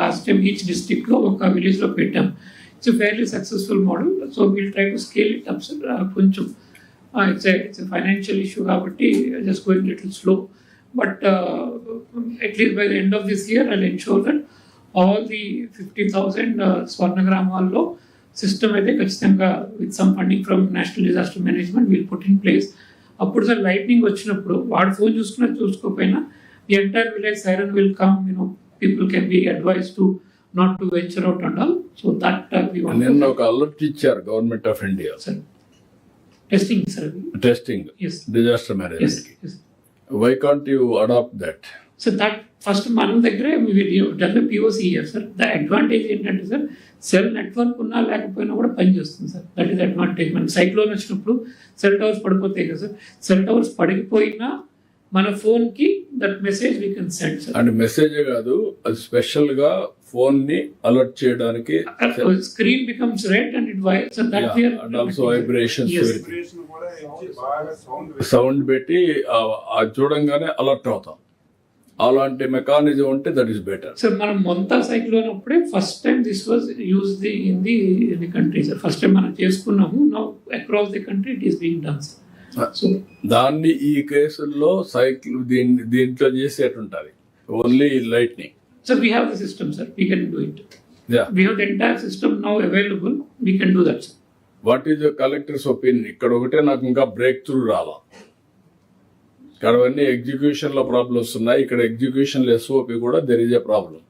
Last time each డిస్ట్రిక్ట్లో ఒక విలేజ్లో పెట్టాం. It's fairly successful model. So we'll try to scale it up sir. కొంచెం ఇట్స్ ఫైనాన్షియల్ ఇష్యూ కాబట్టి just going little slow. But at least by the end of this year I ensure that all the 50,000 Swarna గ్రామాల్లో system అయితే ఖచ్చితంగా with some funding from national disaster management will put in place. అప్పుడు sir lightning వచ్చినప్పుడు వాడు phone చూసుకోకపోయినా the entire village siren will come, people can be advise to not to venture out and all. So that నిన్న ఒక alert ఇచ్చారు government of India sir. Testing sir, testing disaster management. Why can't you adapt that? So that first మన దగ్గరే develop POC year sir. The advantage ఏంటంటే sir, cell network ఉన్నా లేకపోయినా కూడా పనిచేస్తుంది సార్. That is advantage. మన cyclone వచ్చినప్పుడు cell towers పడిపోతాయి కదా సార్. సెల్ టవర్స్ పడిపోయినా మన ఫోన్కి that message we can send sir. And message కాదు, అది స్పెషల్ గా ఫోన్ ని అలర్ట్ చేయడానికి screen becomes red and it vibes and that here and also vibrations sound పెట్టి చూడంగానే అలర్ట్ అవుతాం. అలాంటి మెకానిజం ఉంటే దట్ ఈస్ బెటర్ సార్. మనం మొంతా సైక్లోన్ అప్పుడే first time this was used in the country sir. First time మనం చేసుకున్నాము. Now across the country it is being done sir. So దాన్ని ఈ కేసుల్లో దీంట్లో చేసేటుంటది only lightning. Sir, we have the system, sir. We can do it. Yeah. We have the entire system now available. We can do that, sir. What is the collector's opinion? ఇక్కడ ఒకటే నాకు ఇంకా break through రాలా. ఇక్కడ అన్ని ఎగ్జిక్యూషన్లో problems ఉన్నాయి. ఇక్కడ ఎగ్జిక్యూషన్లో SOP కూడా దెర్ ఈజ్ ఎ ప్రాబ్లం.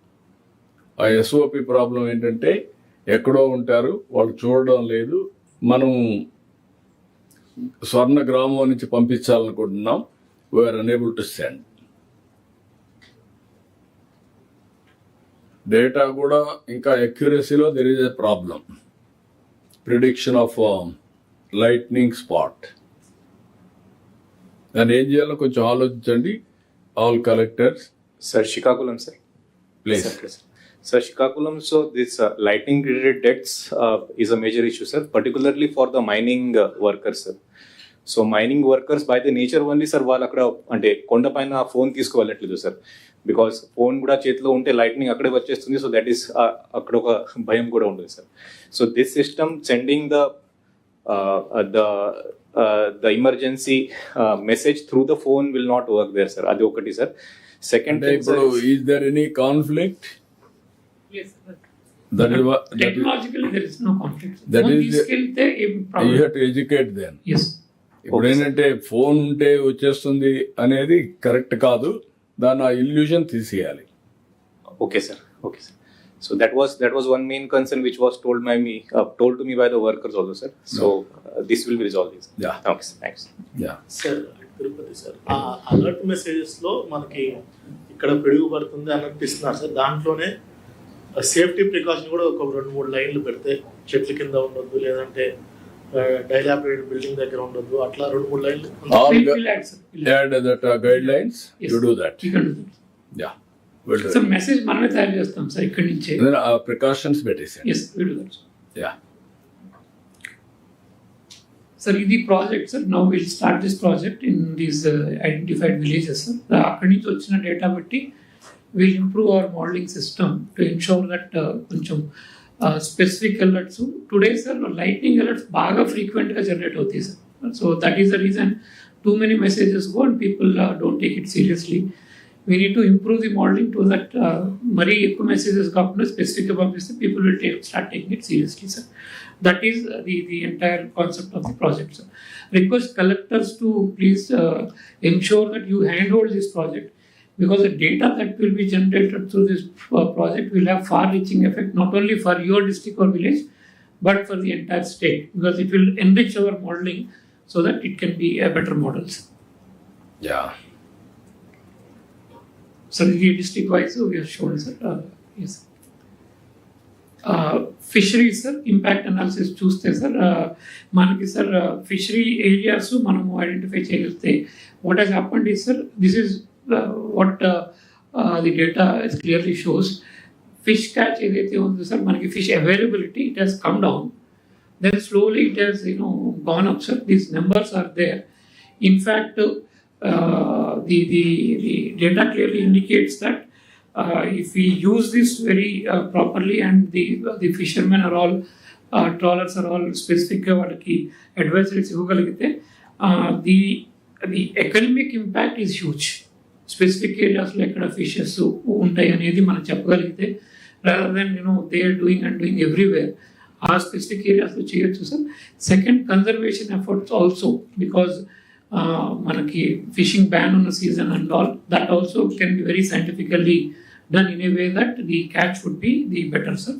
ఆ SOP ప్రాబ్లం ఏంటంటే ఎక్కడో ఉంటారు, వాళ్ళు చూడడం లేదు. మనం స్వర్ణ గ్రామం నుంచి పంపించాలనుకుంటున్నాం, we are unable to send. Data కూడా ఇంకా అక్యురసీలో there is a problem. Prediction of lightning spot. దాన్ని ఏం చేయాలో కొంచెం ఆలోచించండి all collectors. Sir, Shikakulam, sir. Please. Sir, Shikakulam, so this lightning related deaths is a major issue, sir, particularly for the mining workers, sir. So mining workers by the nature only sir, వాళ్ళు అక్కడ అంటే కొండ పైన phone తీసుకువెళ్ళట్లేదు sir. Because phone కూడా చేతిలో ఉంటే lightning అక్కడే వచ్చేస్తుంది. సో దట్ ఈస్ అక్కడ ఒక భయం కూడా ఉంటుంది sir. So this system sending the emergency message through the phone will not work there sir. అది ఒకటి sir. Second, is there any conflict? yes, sir. That is what Technologically there is no conflict. That Phone is తీసుకెళ్తే ఏం problem? you have to educate them. Yes. ఇప్పుడు ఏంటంటే phone ఉంటే వచ్చేస్తుంది అనేది correct కాదు. దాని ఆ ఇల్యూషన్ తీసేయాలి. Okay, sir. Okay, sir. So that was one main concern which was told to me by the workers also, sir. So this will be resolved. Sir. Yeah. Thanks. Yeah. Sir Tirupati sir, ఆ alert మెసేజెస్లో మనకి ఇక్కడ పిడుగు పడుతుంది అన్నట్టు ఇస్తున్నారు sir. దాంట్లోనే safety precaution కూడా ఒక 2-3 లైన్లు పెడితే చెట్ల కింద ఉండొద్దు, లేదంటే డైలాబరేటెడ్ బిల్డింగ్ దగ్గర ఉండొద్దు, అట్లా 2-3 లైన్లు. All We'll add, sir. We'll add. add that guidelines. Yes. You do that. We can do that. Yeah. We'll do so it. Message మనమే తయారు చేస్తాం సార్ ఇక్కడి నుంచే. Then precautions పెట్టేసాను. Yes, we do that. Yeah. Sir ఇది project sir. Now will start this project in these identified villages sir. అక్కడి నుంచి వచ్చిన డేటా బట్టి will improve our modelling system to ensure that కొంచెం specific alerts. Today sir lightning alerts బాగా ఫ్రీక్వెంట్గా generate అవుతాయి sir. So that is the reason too many messages go and people don't take it seriously. We need to improve the modelling to that మరీ ఎక్కువ messages కాకుండా స్పెసిఫిక్గా పంపిస్తే people will start taking it seriously sir. That is the entire concept of the project, sir. Request collectors to please ensure that you handhold this project, because the data that will be generated through this project will have far-reaching effect not only for your district or village, but for the entire state, because it will enrich our modeling so that it can be a better model, sir. Yeah. So the district-wise we have shown, sir. Yes. Fisheries sir impact analysis చూస్తే sir మనకి sir fishery areas మనము identify చేయగలిగితే what has happened is sir, this is what the data is clearly shows. Fish catch ఏదైతే ఉందో sir మనకి fish availability it has come down, then slowly it has gone up sir. These numbers are there. In fact the data clearly indicates that if we use this very properly and the fishermen are all trawlers are all specific వాళ్ళకి advisories ఇవ్వగలిగితే the economic impact is huge. Specific areas లో ఎక్కడ fishes ఉంటాయి అనేది మనం చెప్పగలిగితే rather than they are doing everywhere, ఆ specific ఏరియాస్లో చేయొచ్చు sir. Second, conservation efforts also, because మనకి ఫిషింగ్ బ్యాన్ ఉన్న season and all, that also can be very scientifically done in a way that the catch would be the better sir.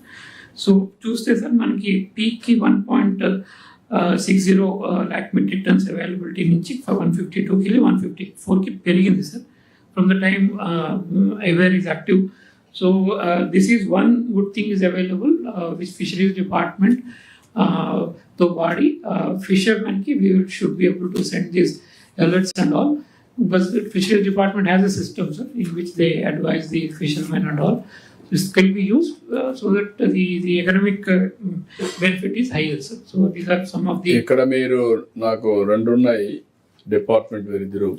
So చూస్తే sir మనకి పీక్కి 1.60 lakh metric tons availability నుంచి 152కి 154కి పెరిగింది sir from the time aware is active. So this is one good thing is available which fisheries department to body fishermen ki we should be able to send these alerts and all, because the fisheries department has a system, sir, in which they advise the fishermen and all. This can be used so that the economic benefit is higher, sir. So these are some of the ఇక్కడ మీరు నాకు రెండు ఉన్నాయి department వీరిద్దరు.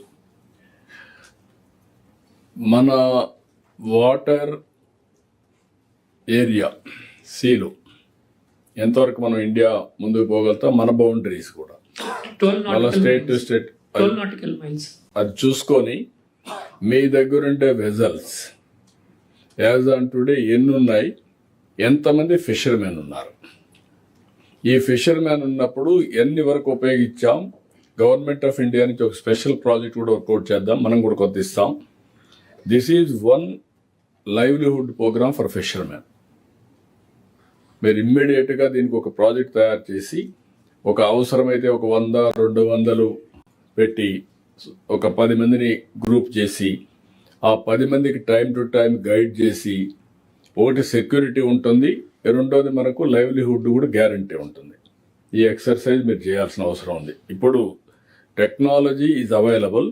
మన water area seal ఎంతవరకు మనం India ముందుకు పోగలుగుతాం, మన బౌండరీస్ కూడా 12 state to state nautical miles. అది చూసుకొని మీ దగ్గరుండే వెజల్స్ యాజ్ ఆన్ టుడే ఎన్ని ఉన్నాయి, ఎంతమంది ఫిషర్మెన్ ఉన్నారు, ఈ ఫిషర్మెన్ ఉన్నప్పుడు ఎన్ని వరకు ఉపయోగించాం, గవర్నమెంట్ ఆఫ్ ఇండియా నుంచి ఒక స్పెషల్ ప్రాజెక్ట్ కూడా వర్కౌట్ చేద్దాం, మనం కూడా కొత్త ఇస్తాం. This is one livelihood programme for fishermen. మీరు ఇమ్మీడియట్గా దీనికి ఒక ప్రాజెక్ట్ తయారు చేసి ఒక అవసరమైతే ఒక 100-200 పెట్టి ఒక 10 మందిని గ్రూప్ చేసి ఆ 10 మందికి టైం టు టైం గైడ్ చేసి, ఒకటి సెక్యూరిటీ ఉంటుంది, రెండోది మనకు లైవ్లీహుడ్ కూడా గ్యారంటీ ఉంటుంది. ఈ ఎక్సర్సైజ్ మీరు చేయాల్సిన అవసరం ఉంది. ఇప్పుడు టెక్నాలజీ ఈజ్ అవైలబుల్,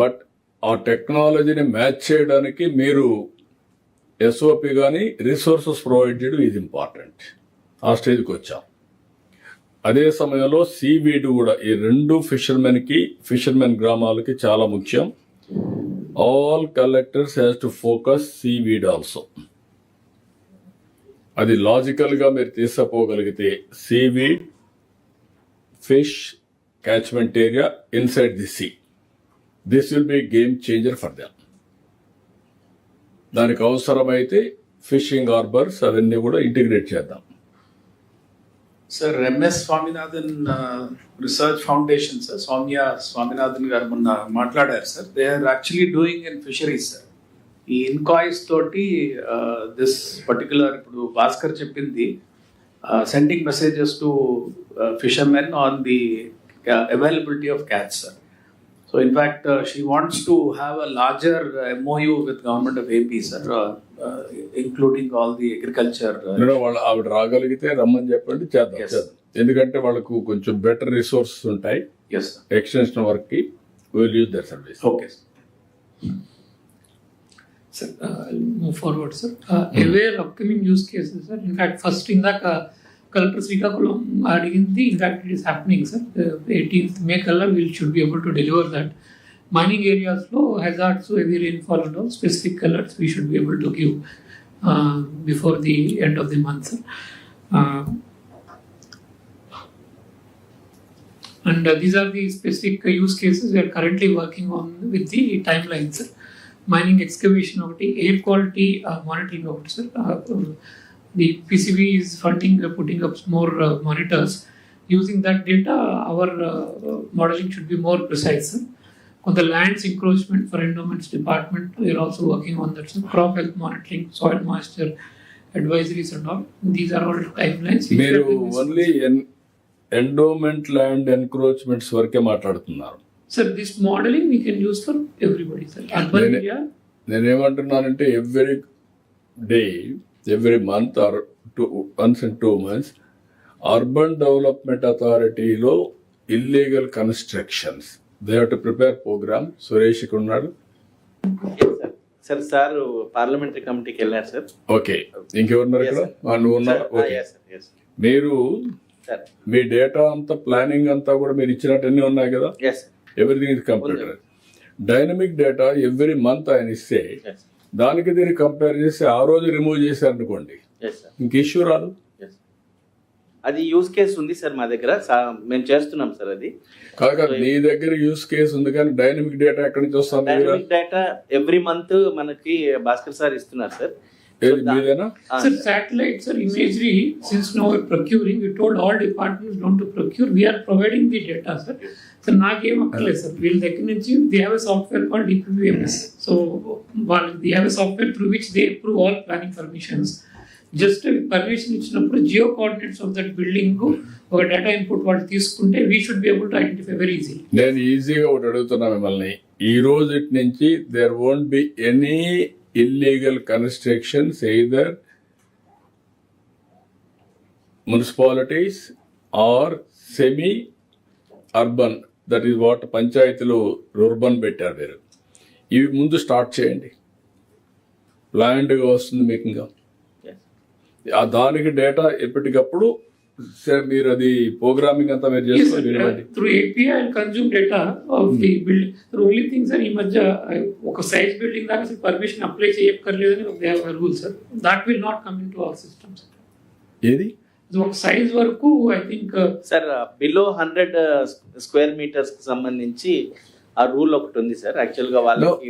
బట్ ఆ టెక్నాలజీని మ్యాచ్ చేయడానికి మీరు ఎస్ఓపి కానీ రిసోర్సెస్ ప్రొవైడ్ చేయడం ఈజ్ ఇంపార్టెంట్. ఆ స్టేజ్కి వచ్చాం. అదే సమయంలో సీవీడ్ కూడా ఈ రెండు ఫిషర్మెన్ గ్రామాలకి చాలా ముఖ్యం. All collectors has to focus seaweed also. అది లాజికల్గా మీరు తీసుకుపోగలిగితే seaweed, fish catchment area inside the sea. This will be a game changer for them. దానికి అవసరమైతే ఫిషింగ్ హార్బర్స్ అవన్నీ కూడా ఇంటిగ్రేట్ చేద్దాం. Sir MS Swaminathan research foundation sir, Soumya Swaminathan గారు మొన్న మాట్లాడారు sir. They are actually doing in fisheries sir. ఈ INCOIS తోటి దిస్ పర్టికులర్ ఇప్పుడు భాస్కర్ చెప్పింది sending messages to fishermen on the availability of catch, sir. So in fact she wants to have a larger MOU with government of AP, sir, including all the agriculture. వాళ్ళు ఆవిడ రాగలిగితే రమ్మని చెప్పండి, చేద్దాం. ఎందుకంటే వాళ్ళకు కొంచెం బెటర్ రిసోర్సెస్ ఉంటాయి. Yes, sir. Extension work కి will use there service. Okay, sir. Sir, I'll move forward, sir. Aware upcoming use cases, sir. In fact, first in the Collector Srikakulam అడిగింది, in fact it is happening, sir. 18th May kalla we should be able to deliver that. Mining areas lo hazards, so heavy rainfall and all specific alerts we should be able to give before the end of the month, sir. And these are the specific use cases we are currently working on with the timelines, sir. Mining excavation ఒకటి, air quality monitoring ఒకటి, sir. The PCB is funding putting up more monitors. Using that data, our modeling should be more precise, sir. On the lands encroachment for endowments department, we are also working on that, sir. Crop health monitoring, soil moisture advisories and all. These are all timelines. మీరు only endowment land encroachments వరకే మాట్లాడుతున్నారు. Sir, this modeling we can use for everybody, sir. Urban area. నేనేమంటున్నానంటే every month or once in 2 months, Urban Development Authority లో illegal constructions they have to prepare programme. Suresh ఇక్కడ ఉన్నాడు. Sir parliamentary కమిటీకి వెళ్ళారు sir. Okay, ఇంకెవరున్నారు ఇక్కడ? నువ్వు ఉన్నారు. ఓకే, మీరు మీ డేటా అంతా ప్లానింగ్ అంతా కూడా మీరు ఇచ్చినట్టు ఉన్నాయి కదా. Everything is computer. Dynamic data every month ఆయన ఇస్తే దానికి దీన్ని కంపేర్ చేసి ఆ రోజు రిమూవ్ చేశారనుకోండి ఎస్ సార్, ఇంక ఇష్యూ రాదు. ఎస్. అది యూజ్ కేస్ ఉంది సార్ మా దగ్గర, మేము చేస్తున్నాం సార్ అది. కాదు నీ దగ్గర యూస్ కేసు ఉంది కానీ డైనమిక్ డేటా ఎక్కడి నుంచి వస్తుంది? డైనమిక్ డేటా ఎవ్రీ మంత్ మనకి భాస్కర్ సార్ ఇస్తున్నారు సార్. ఏది మీదేనా? Sir, satellite, sir, imagery, since now we're procuring, we told all departments don't to procure, we are providing the data, sir. So, నాకేం అక్కర్లేదు సార్, వీళ్ళ దగ్గర నుంచి they have a software called DPPMS. So, they have a software through which they approve all planning permissions. Just permission ఇచ్చినప్పుడు geo coordinates of that building ఒక data input వాళ్ళు తీసుకుంటే we should be able to identify very easy. నేను ఈజీగా ఒకటి అడుగుతున్నా మిమ్మల్ని, ఈ రోజు నుంచి there won't be any illegal constructions either municipalities or semi urban, that is what పంచాయతీలు రూర్బన్ పెట్టారు మీరు. ఇవి ముందు స్టార్ట్ చేయండి, ప్లాన్డ్గా వస్తుంది మీకు. ఇంకా దానికి డేటా ఎప్పటికప్పుడు మీరు అది ప్రోగ్రామింగ్ అంతా మీరు చేసుకోవాలి. Through API and consume data of the building. Only thing sir, ఈ మధ్య ఒక సైజ్ బిల్డింగ్ దాకా పర్మిషన్ అప్లై చేయక్కర్లేదని ఒక rule sir. That will not come in to our systems. ఏది ఒక సైజ్ వరకు I think sir below 100 square metres కి సంబంధించి ఆ రూల్ ఒకటి ఉంది సార్. యాక్చువల్ గా వాళ్ళకి